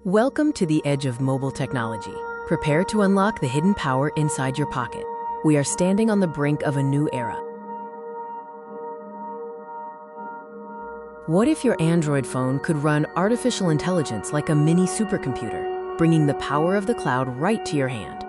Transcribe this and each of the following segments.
Welcome to the edge of mobile technology. Prepare to unlock the hidden power inside your pocket. We are standing on the brink of a new era. What if your Android phone could run artificial intelligence like a mini supercomputer, bringing the power of the cloud right to your hand?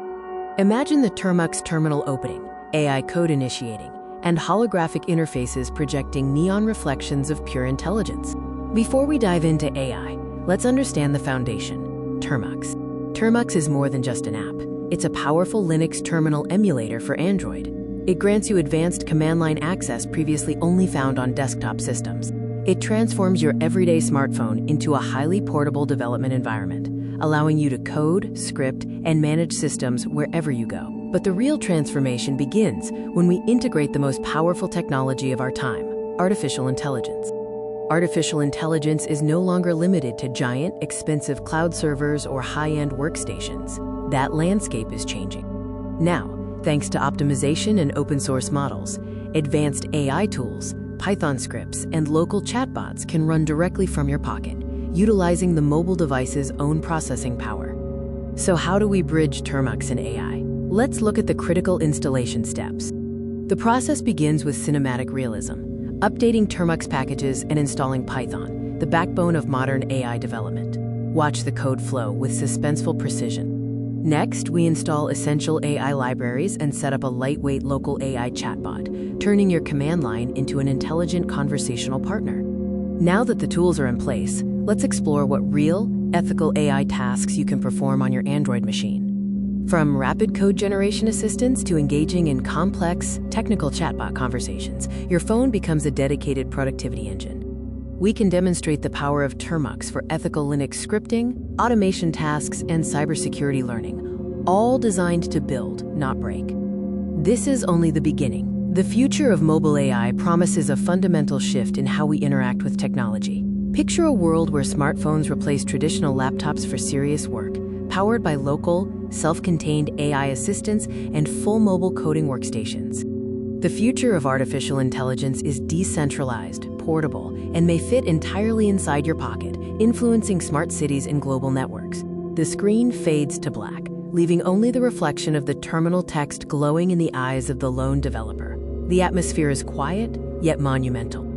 Imagine the Termux terminal opening, AI code initiating, and holographic interfaces projecting neon reflections of pure intelligence. Before we dive into AI, let's understand the foundation, Termux. Termux is more than just an app. It's a powerful Linux terminal emulator for Android. It grants you advanced command line access previously only found on desktop systems. It transforms your everyday smartphone into a highly portable development environment, allowing you to code, script, and manage systems wherever you go. But the real transformation begins when we integrate the most powerful technology of our time, artificial intelligence. Artificial intelligence is no longer limited to giant, expensive cloud servers or high-end workstations. That landscape is changing. Now, thanks to optimization and open-source models, advanced AI tools, Python scripts, and local chatbots can run directly from your pocket, utilizing the mobile device's own processing power. So how do we bridge Termux and AI? Let's look at the critical installation steps. The process begins with cinematic realism, updating Termux packages and installing Python, the backbone of modern AI development. Watch the code flow with suspenseful precision. Next, we install essential AI libraries and set up a lightweight local AI chatbot, turning your command line into an intelligent conversational partner. Now that the tools are in place, let's explore what real, ethical AI tasks you can perform on your Android machine. From rapid code generation assistance to engaging in complex, technical chatbot conversations, your phone becomes a dedicated productivity engine. We can demonstrate the power of Termux for ethical Linux scripting, automation tasks, and cybersecurity learning, all designed to build, not break. This is only the beginning. The future of mobile AI promises a fundamental shift in how we interact with technology. Picture a world where smartphones replace traditional laptops for serious work, powered by local, self-contained AI assistants and full mobile coding workstations. The future of artificial intelligence is decentralized, portable, and may fit entirely inside your pocket, influencing smart cities and global networks. The screen fades to black, leaving only the reflection of the terminal text glowing in the eyes of the lone developer. The atmosphere is quiet, yet monumental.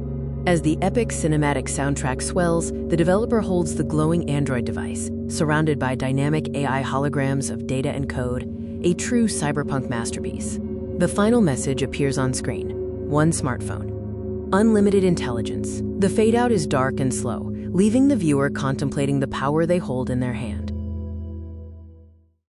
As the epic cinematic soundtrack swells, the developer holds the glowing Android device, surrounded by dynamic AI holograms of data and code, a true cyberpunk masterpiece. The final message appears on screen: one smartphone. Unlimited intelligence. The fade-out is dark and slow, leaving the viewer contemplating the power they hold in their hand.